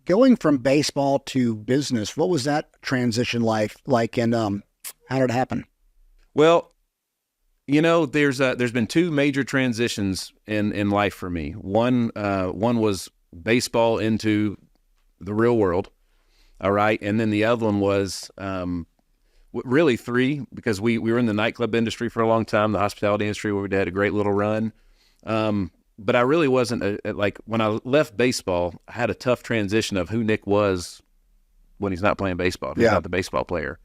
Going from baseball to business, what was that transition like, and how did it happen? Well, there's been two major transitions in life for me. One was baseball into the real world. All right, and then the other one was really three, because we were in the nightclub industry for a long time, the hospitality industry, where we had a great little run. But I really wasn't like, when I left baseball, I had a tough transition of who Nick was when he's not playing baseball, if he's not the baseball player.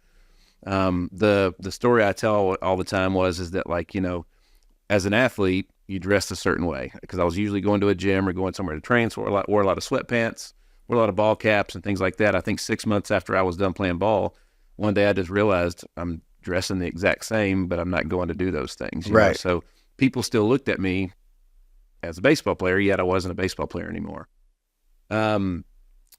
The story I tell all the time is that, like, as an athlete, you dressed a certain way, because I was usually going to a gym or going somewhere to train, so wore a lot of sweatpants, wore a lot of ball caps and things like that. I think 6 months after I was done playing ball, one day I just realized I'm dressing the exact same, but I'm not going to do those things. You know? So people still looked at me as a baseball player, yet I wasn't a baseball player anymore. In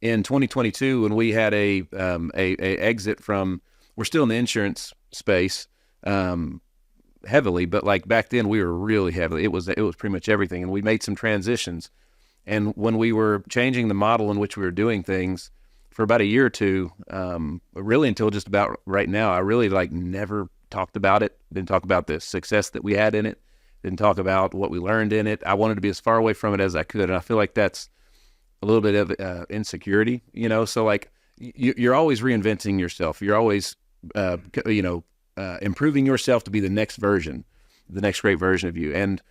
2022, when we had a exit from, we're still in the insurance space, heavily, but like back then we were really heavily. It was pretty much everything, and we made some transitions. And when we were changing the model in which we were doing things for about a year or two, really until just about right now, I really never talked about it. Didn't talk about the success that we had in it. Didn't talk about what we learned in it. I wanted to be as far away from it as I could, and I feel like that's a little bit of insecurity, So like you're always reinventing yourself. You're always improving yourself to be the next great version of you. And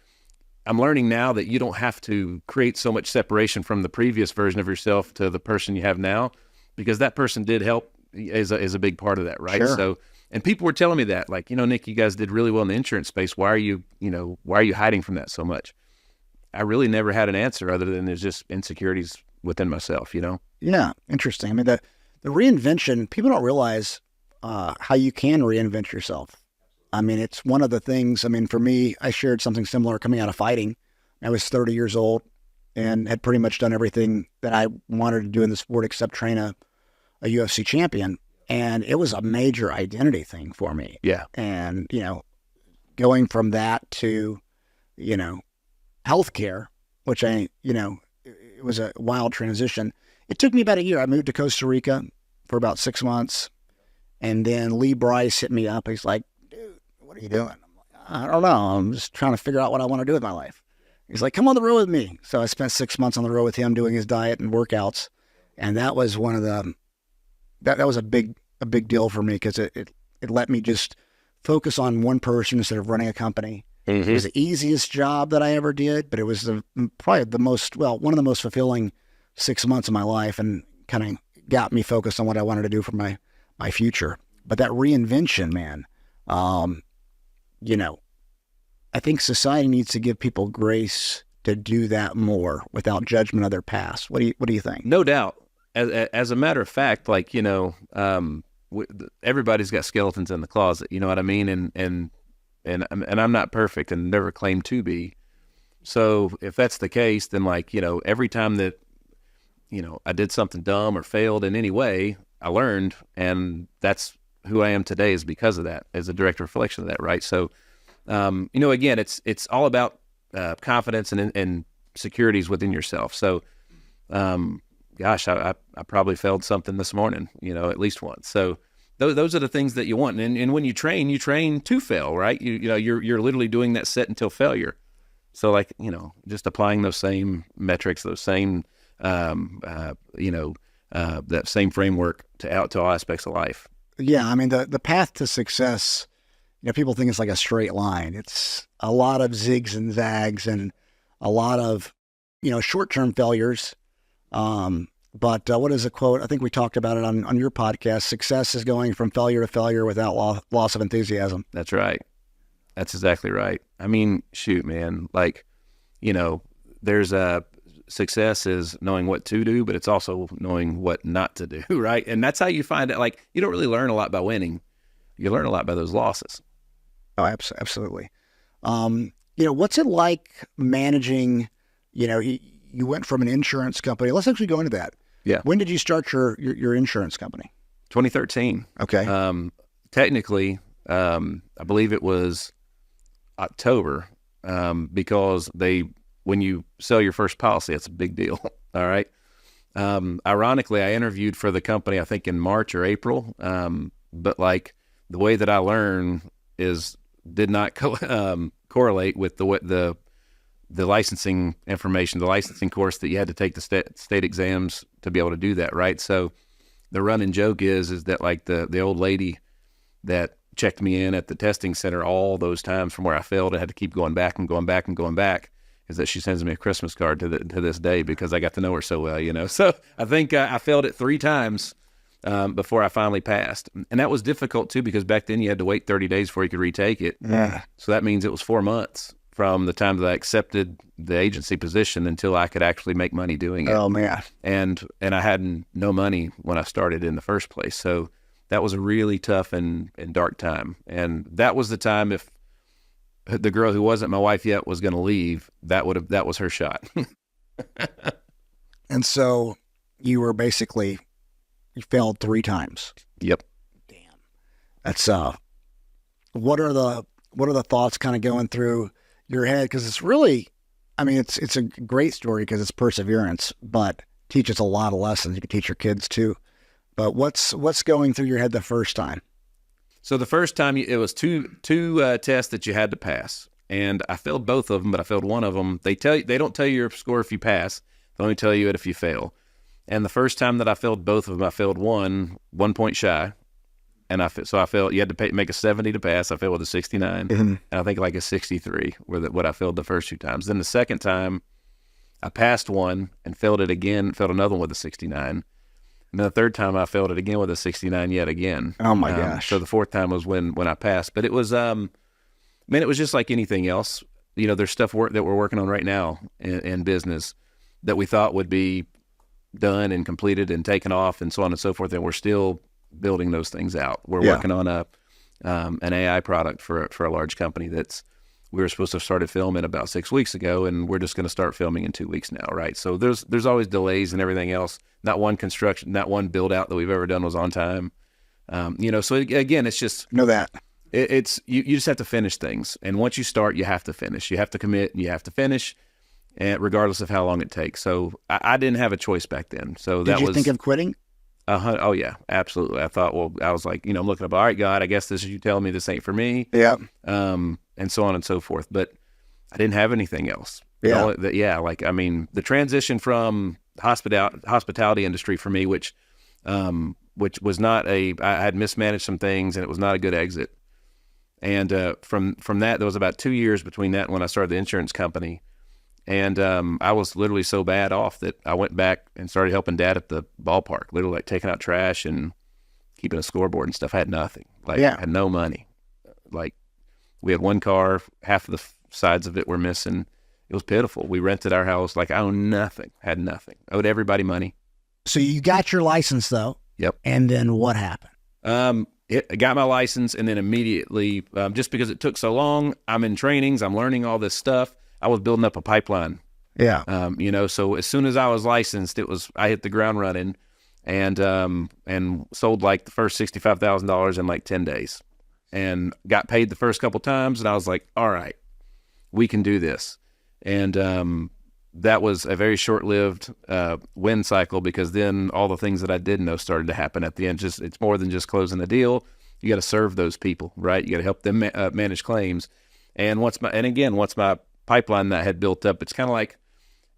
I'm learning now that you don't have to create so much separation from the previous version of yourself to the person you have now, because that person did help is a big part of that, right? Sure. So, and people were telling me that, like, Nick, you guys did really well in the insurance space. Why are you hiding from that so much? I really never had an answer other than there's just insecurities within myself, Yeah, interesting. I mean, the reinvention, people don't realize how you can reinvent yourself. I mean, it's one of the things. I mean, for me, I shared something similar coming out of fighting. I was 30 years old and had pretty much done everything that I wanted to do in the sport except train a UFC champion. And it was a major identity thing for me. Yeah. And, going from that to, healthcare, which it was a wild transition. It took me about a year. I moved to Costa Rica for about 6 months. And then Lee Bryce hit me up. He's like, dude, what are you doing? I'm like, I don't know. I'm just trying to figure out what I want to do with my life. He's like, come on the road with me. So I spent 6 months on the road with him doing his diet and workouts. And that was one of the, that was a big deal for me, because it let me just focus on one person instead of running a company. Mm-hmm. It was the easiest job that I ever did, but it was probably one of the most fulfilling 6 months of my life, and kind of got me focused on what I wanted to do for my future. But that reinvention, man, I think society needs to give people grace to do that more without judgment of their past. What do you think? No doubt. As a matter of fact, like, everybody's got skeletons in the closet, you know what I mean? And I'm not perfect and never claimed to be. So if that's the case, then every time that, I did something dumb or failed in any way, I learned, and that's who I am today, is because of that, as a direct reflection of that, right? So, again, it's all about confidence and securities within yourself. So, gosh, I probably failed something this morning, at least once. So those are the things that you want. And when you train to fail, right? You're literally doing that set until failure. So just applying those same metrics, those same, that same framework to all aspects of life. Yeah, I mean, the path to success, people think it's like a straight line. It's a lot of zigs and zags and a lot of, short-term failures. But what is the quote? I think we talked about it on your podcast. Success is going from failure to failure without loss of enthusiasm. That's right. That's exactly right. I mean, shoot, man, there's success is knowing what to do, but it's also knowing what not to do, right? And that's how you find it. You don't really learn a lot by winning. You learn a lot by those losses. Oh, absolutely. What's it like managing, you went from an insurance company. Let's actually go into that. Yeah. When did you start your insurance company? 2013. Okay. Technically, I believe it was October, because when you sell your first policy, it's a big deal. All right. Ironically, I interviewed for the company, I think in March or April. But like the way that I learn did not correlate with the licensing information, the licensing course that you had to take the state exams to be able to do that. Right. So the running joke is that like the old lady that checked me in at the testing center all those times from where I failed, I had to keep going back and going back and going back, is that she sends me a Christmas card to this day because I got to know her so well, you know. So I think I failed it 3 times before I finally passed. And that was difficult too, because back then you had to wait 30 days before you could retake it. Yeah. So that means it was 4 months from the time that I accepted the agency position until I could actually make money doing it. Oh man. And I had no money when I started in the first place. So that was a really tough and dark time. And that was the time, if the girl who wasn't my wife yet was going to leave, that was her shot. And so you were basically, you failed 3 times. Yep. Damn. That's what are the thoughts kind of going through your head? Because it's really, I mean, it's a great story because it's perseverance, but teaches a lot of lessons. You can teach your kids too. But what's going through your head the first time? So the first time, it was two tests that you had to pass, and I failed both of them, but I failed one of them. They don't tell you your score if you pass; they only tell you it if you fail. And the first time that I failed both of them, I failed 1 point shy, and I failed. You had to make a 70 to pass. I failed with a 69, and I think like a 63 were what I failed the first 2 times. Then the second time, I passed one and failed it again. Failed another one with a 69. And then the third time I failed it again with a 69 yet again. Oh my gosh. So the fourth time was when I passed. But it was, man, it was just like anything else. You know, there's stuff that we're working on right now in business that we thought would be done and completed and taken off and so on and so forth. And we're still building those things out. We're working on an AI product for a large company we were supposed to have started filming about 6 weeks ago, and we're just going to start filming in 2 weeks now, right? So there's always delays and everything else. Not one build out that we've ever done was on time. You know, so again, it's just know that it's you just have to finish things, and once you start, you have to finish. You have to commit, and you have to finish, and regardless of how long it takes. So I didn't have a choice back then. So did you think of quitting? Oh yeah, absolutely. I was like, you know, I'm looking up, all right, God, I guess this is you telling me this ain't for me. Yeah. And so on and so forth. But I didn't have anything else. Yeah. Like, I mean, the transition from hospitality industry for me, which was not I had mismanaged some things, and it was not a good exit. And from that, there was about 2 years between that and when I started the insurance company. And I was literally so bad off that I went back and started helping Dad at the ballpark, literally like taking out trash and keeping a scoreboard and stuff. I had nothing. I had no money. Like, we had 1 car, half of the sides of it were missing. It was pitiful. We rented our house. Like, I owned nothing, had nothing. Owed everybody money. So you got your license though. Yep. And then what happened? I got my license, and then immediately, just because it took so long, I'm in trainings, I'm learning all this stuff. I was building up a pipeline. Yeah. You know, so as soon as I was licensed, I hit the ground running, and sold like the first $65,000 in like 10 days, and got paid the first couple times, and I was like, all right, we can do this. And that was a very short-lived win cycle, because then all the things that I didn't know started to happen at the end. It's more than just closing a deal. You got to serve those people, right? You got to help them manage claims. And once my pipeline that had built up, it's kind of like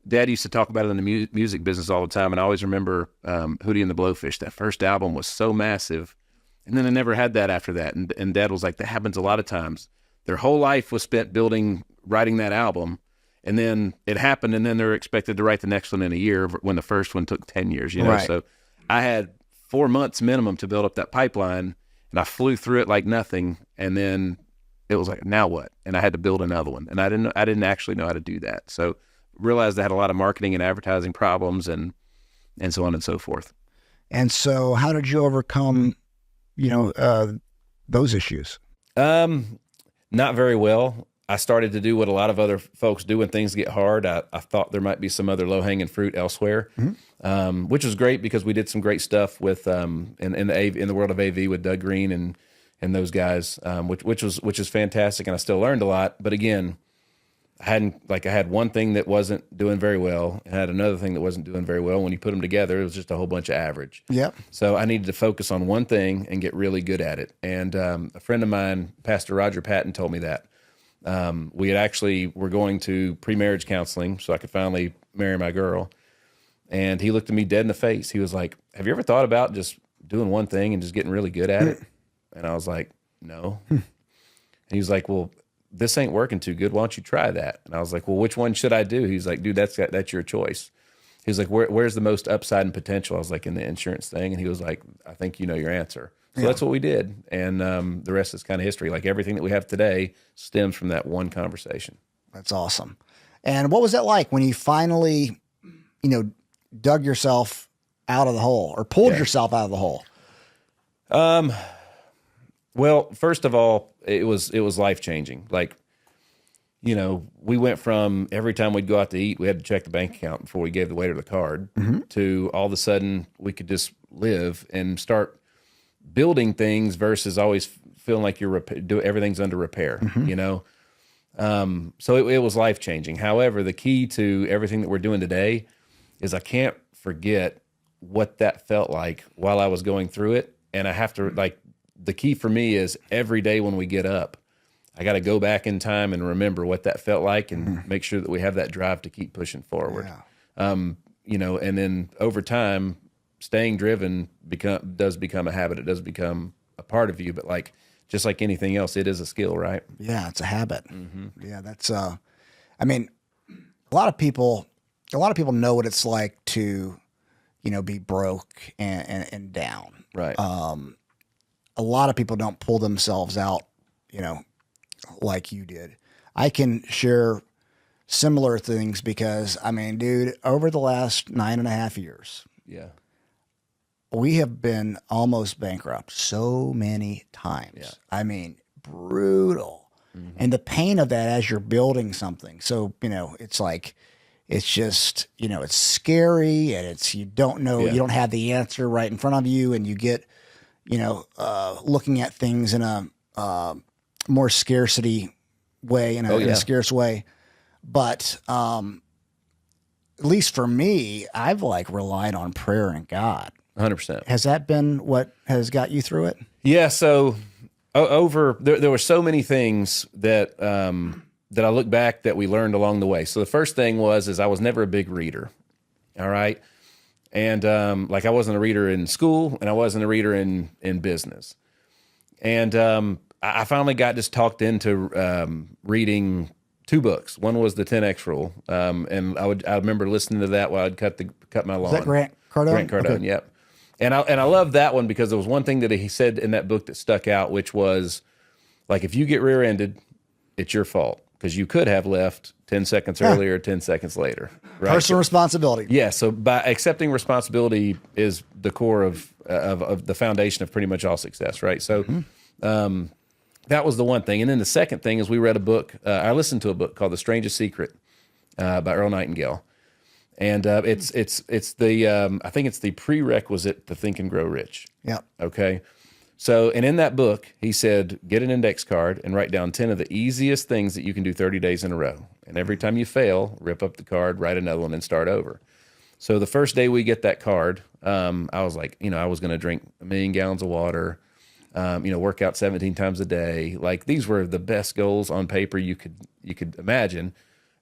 Dad used to talk about it in the music business all the time. And I always remember Hootie and the Blowfish. That first album was so massive, and then I never had that after that. And Dad was like, that happens a lot of times. Their whole life was spent writing that album, and then it happened, and then they're expected to write the next one in a year when the first one took 10 years, you know? Right. So I had 4 months minimum to build up that pipeline, and I flew through it like nothing. And then it was like, now what? And I had to build another one. And I didn't actually know how to do that. So realized I had a lot of marketing and advertising problems, and so on and so forth. And so how did you overcome, those issues? Not very well. I started to do what a lot of other folks do when things get hard. I thought there might be some other low-hanging fruit elsewhere, which was great, because we did some great stuff with in the world of AV with Doug Green and those guys, which is fantastic, and I still learned a lot. But again, I had one thing that wasn't doing very well and I had another thing that wasn't doing very well. When you put them together, it was just a whole bunch of average. Yep. So I needed to focus on one thing and get really good at it. And a friend of mine, Pastor Roger Patton, told me that. We had actually were going to pre-marriage counseling so I could finally marry my girl. And he looked at me dead in the face. He was like, have you ever thought about just doing one thing and just getting really good at it? And I was like, no. And he was like, well, this ain't working too good. Why don't you try that? And I was like, well, which one should I do? He's like, dude, that's your choice. He was like, where's the most upside and potential? I was like, in the insurance thing. And he was like, I think you know your answer. So that's what we did. And the rest is kind of history. Like everything that we have today stems from that one conversation. That's awesome. And what was that like when you finally, dug yourself out of the hole or pulled yourself out of the hole? Well, first of all, it was life-changing. Like, we went from every time we'd go out to eat, we had to check the bank account before we gave the waiter the card, to all of a sudden we could just live and start building things versus always feeling like everything's under repair, So it was life-changing. However, the key to everything that we're doing today is I can't forget what that felt like while I was going through it. And I have to, the key for me is every day when we get up, I got to go back in time and remember what that felt like and make sure that we have that drive to keep pushing forward. Yeah. And then over time, staying driven does become a habit. It does become a part of you, but just like anything else, it is a skill, right? Yeah, it's a habit. Yeah, that's, a lot of people know what it's like to, be broke and down. Right. A lot of people don't pull themselves out, like you did. I can share similar things because, dude, over the last 9.5 years, we have been almost bankrupt so many times. Yeah. Brutal. And the pain of that as you're building something. So, it's just, it's scary and you don't know, you don't have the answer right in front of you, and you get, looking at things in a more scarcity way, in a scarce way. But at least for me, I've relied on prayer and God. 100%. Has that been what has got you through it? Yeah. So there were so many things that I look back that we learned along the way. So the first thing is I was never a big reader. All right. And I wasn't a reader in school and I wasn't a reader in business. And I finally got just talked into reading 2 books. One was the 10X Rule. And I remember listening to that while I'd cut my lawn. Is that Grant Cardone? Grant Cardone, okay. Yep. And I love that one because there was one thing that he said in that book that stuck out, which was if you get rear-ended, it's your fault because you could have left 10 seconds earlier, 10 seconds later. Right? Personal responsibility. Yeah. So by accepting responsibility is the core of the foundation of pretty much all success. Right. So that was the one thing. And then the second thing is we read a book. I listened to a book called The Strangest Secret by Earl Nightingale. And it's the I think it's the prerequisite to Think and Grow Rich. Yeah. Okay. So, and in that book, he said, get an index card and write down 10 of the easiest things that you can do 30 days in a row. And every time you fail, rip up the card, write another one, and start over. So the first day we get that card, I was like, I was going to drink 1 million gallons of water, work out 17 times a day. These were the best goals on paper you could imagine.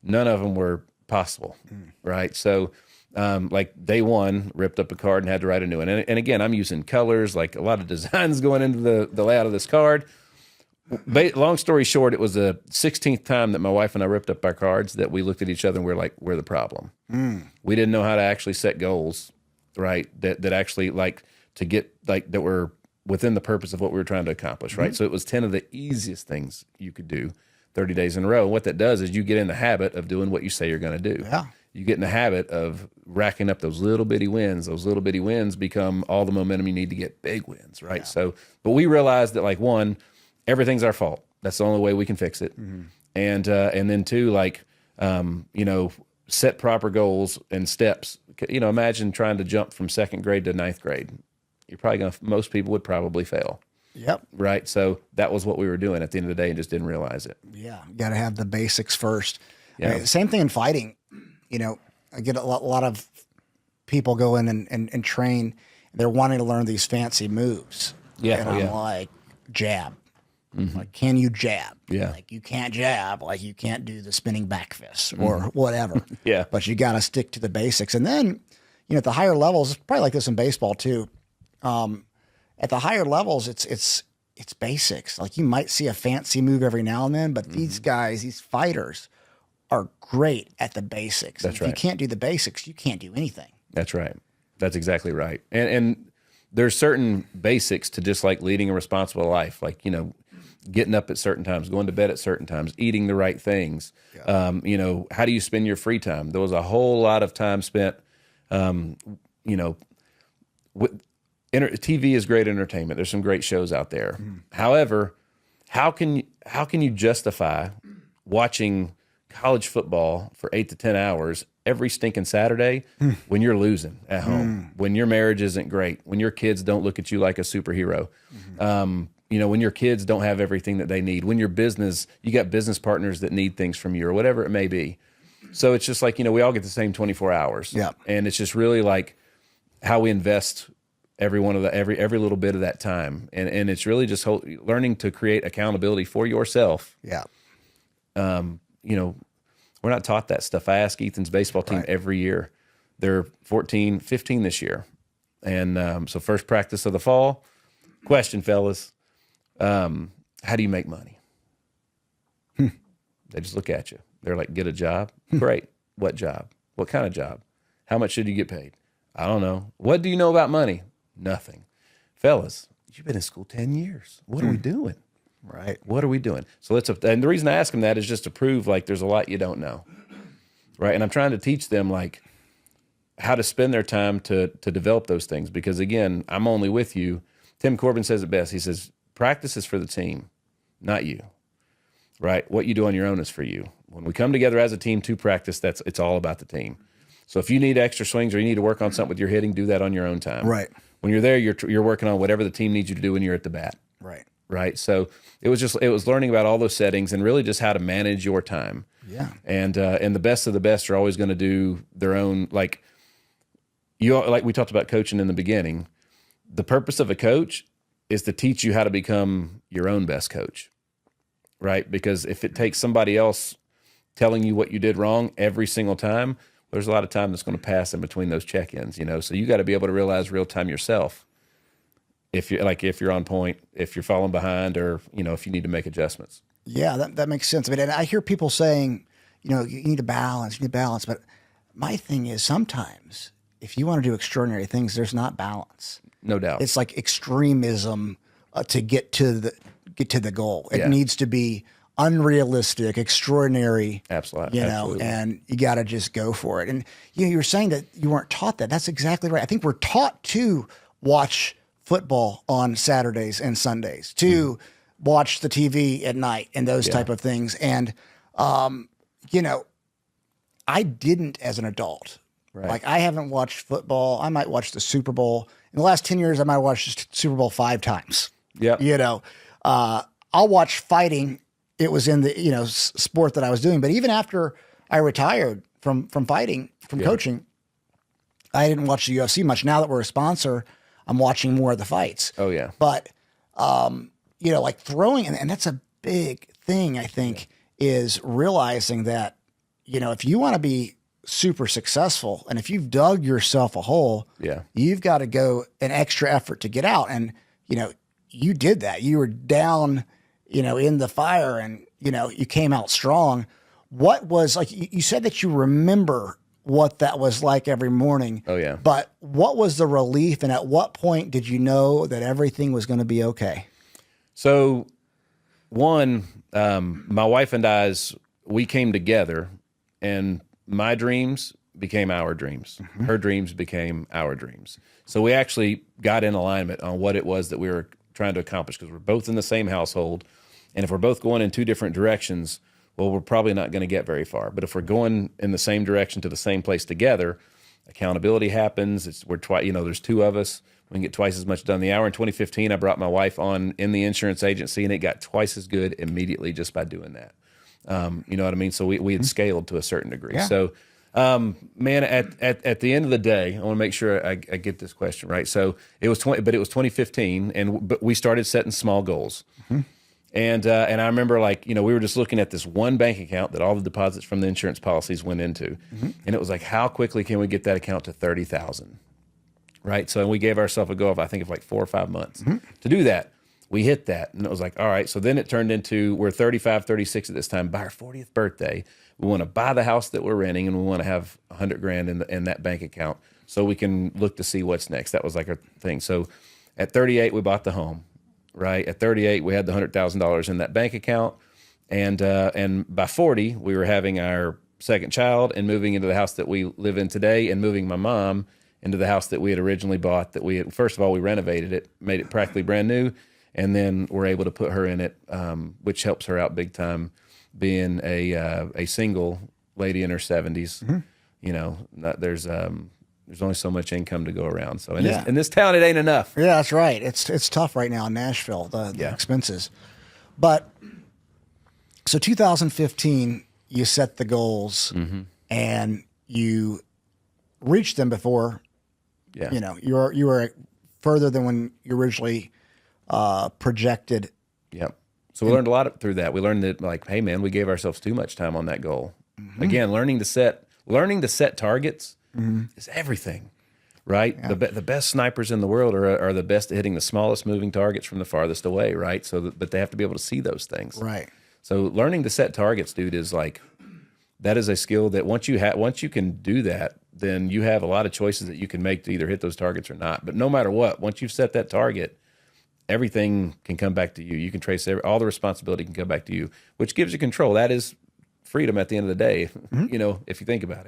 None of them were possible, right? So, day one, ripped up a card and had to write a new one. And again, I'm using colors, a lot of designs going into the layout of this card. Long story short, it was the 16th time that my wife and I ripped up our cards that we looked at each other and we're like, we're the problem. We didn't know how to actually set goals, right? That actually to get that were within the purpose of what we were trying to accomplish, right? So it was 10 of the easiest things you could do 30 days in a row. And what that does is you get in the habit of doing what you say you're going to do. Yeah. You get in the habit of racking up those little bitty wins. Those little bitty wins become all the momentum you need to get big wins, right? Yeah. So, but we realized that one, everything's our fault. That's the only way we can fix it. And then 2, set proper goals and steps. Imagine trying to jump from 2nd grade to 9th grade. Most people would probably fail. Yep. Right. So that was what we were doing at the end of the day and just didn't realize it. Yeah. You got to have the basics first. Yeah. Same thing in fighting. I get a lot of people go in and train. They're wanting to learn these fancy moves. Yeah. And Oh, I'm yeah. like, jab. Like, can you jab? Yeah. Like, you can't jab. Like, you can't do the spinning back fist or whatever. Yeah. But you got to stick to the basics. And then, at the higher levels, it's probably like this in baseball too. At the higher levels, it's basics. Like, you might see a fancy move every now and then, but these guys, these fighters, are great at the basics. That's If right. you can't do the basics, you can't do anything. That's right. That's exactly right. And there's certain basics to just like leading a responsible life, like, getting up at certain times, going to bed at certain times, eating the right things. How do you spend your free time? There was a whole lot of time spent, TV is great entertainment. There's some great shows out there. However, how can you justify watching college football for 8 to 10 hours every stinking Saturday when you're losing at home, when your marriage isn't great, when your kids don't look at you like a superhero, when your kids don't have everything that they need, when you got business partners that need things from you or whatever it may be. So it's just like, we all get the same 24 hours. Yeah. And it's just really like how we invest every little bit of that time. And it's really just learning to create accountability for yourself. Yeah. We're not taught that stuff. I ask Ethan's baseball team every year. They're 14, 15 this year. And so first practice of the fall. Question, fellas. How do you make money? They just look at you. They're like, get a job? Great. What job? What kind of job? How much should you get paid? I don't know. What do you know about money? Nothing. Fellas, you've been in school 10 years. What are we doing? Right. What are we doing? So and the reason I ask them that is just to prove like there's a lot you don't know. Right. And I'm trying to teach them like how to spend their time to develop those things. Because again, I'm only with you. Tim Corbin says it best. He says, practice is for the team, not you. Right. What you do on your own is for you. When we come together as a team to practice, it's all about the team. So if you need extra swings or you need to work on something with your hitting, do that on your own time. Right. When you're there, you're working on whatever the team needs you to do when you're at the bat. Right. Right. So it was learning about all those settings and really just how to manage your time. Yeah. And the best of the best are always going to do their own, like we talked about coaching in the beginning. The purpose of a coach is to teach you how to become your own best coach. Right. Because if it takes somebody else telling you what you did wrong every single time, there's a lot of time that's going to pass in between those check-ins, so you got to be able to realize real time yourself. If you're on point, if you're falling behind, or if you need to make adjustments. Yeah, that makes sense. I mean, and I hear people saying, you need to balance, but my thing is sometimes if you want to do extraordinary things, there's not balance. No doubt. It's like extremism to get to the goal. It needs to be unrealistic, extraordinary. Absolutely. Absolutely. And you got to just go for it. And you were saying that you weren't taught that. That's exactly right. I think we're taught to watch football on Saturdays and Sundays, to watch the TV at night and those type of things. And, I didn't as an adult. Right. Like, I haven't watched football. I might watch the Super Bowl. In the last 10 years, I might watch the Super Bowl 5 times. Yeah. I'll watch fighting. It was in the, sport that I was doing. But even after I retired from fighting, from coaching, I didn't watch the UFC much. Now that we're a sponsor, I'm watching more of the fights. Oh, yeah. But, like throwing, and that's a big thing, I think, is realizing that, if you want to be super successful and if you've dug yourself a hole, you've got to go an extra effort to get out. And, you did that. You were down, in the fire and, you came out strong. What was like, you said that you remember what that was like every morning. Oh, yeah. But what was the relief, and at what point did you know that everything was going to be okay? So, one, my wife and we came together, and my dreams became our dreams. Mm-hmm. Her dreams became our dreams. So we actually got in alignment on what it was that we were trying to accomplish, because we're both in the same household. And if we're both going in two different directions, well, we're probably not going to get very far. But if we're going in the same direction to the same place together, accountability happens. There's two of us. We can get twice as much done. In the hour in 2015, I brought my wife on in the insurance agency, and it got twice as good immediately just by doing that. You know what I mean? So we had scaled to a certain degree. Yeah. So, man, at the end of the day, I want to make sure I get this question right. So it was 2015, but we started setting small goals. And I remember, like, you know, we were just looking at this one bank account that all the deposits from the insurance policies went into, and it was like, how quickly can we get that account to 30,000? Right. So we gave ourselves a go of, I think, of like 4 or 5 months to do that. We hit that, and it was like, all right. So then it turned into, we're 35, 36 at this time. By our 40th birthday, we want to buy the house that we're renting, and we want to have $100,000 in that bank account so we can look to see what's next. That was like our thing. So at 38, we bought the home. Right at 38, we had the $100,000 in that bank account, and by 40, we were having our second child and moving into the house that we live in today, and moving my mom into the house that we had originally bought. That we had, first of all, we renovated it, made it practically brand new, and then we're able to put her in it, which helps her out big time, being a single lady in her 70s. You know, there's only so much income to go around. So in this town, it ain't enough. Yeah, that's right. It's tough right now in Nashville, the expenses. But so 2015, you set the goals and you reached them before. Yeah. You know, you were further than when you originally projected. Yep. So we learned a lot through that. We learned that, like, hey man, we gave ourselves too much time on that goal. Again, learning to set targets is everything, right? Yeah. The best snipers in the world are the best at hitting the smallest moving targets from the farthest away, right? But they have to be able to see those things. Right. So learning to set targets, dude, is like, that is a skill that once you can do that, then you have a lot of choices that you can make to either hit those targets or not. But no matter what, once you've set that target, everything can come back to you. You can trace all the responsibility can come back to you, which gives you control. That is freedom at the end of the day, you know, if you think about it.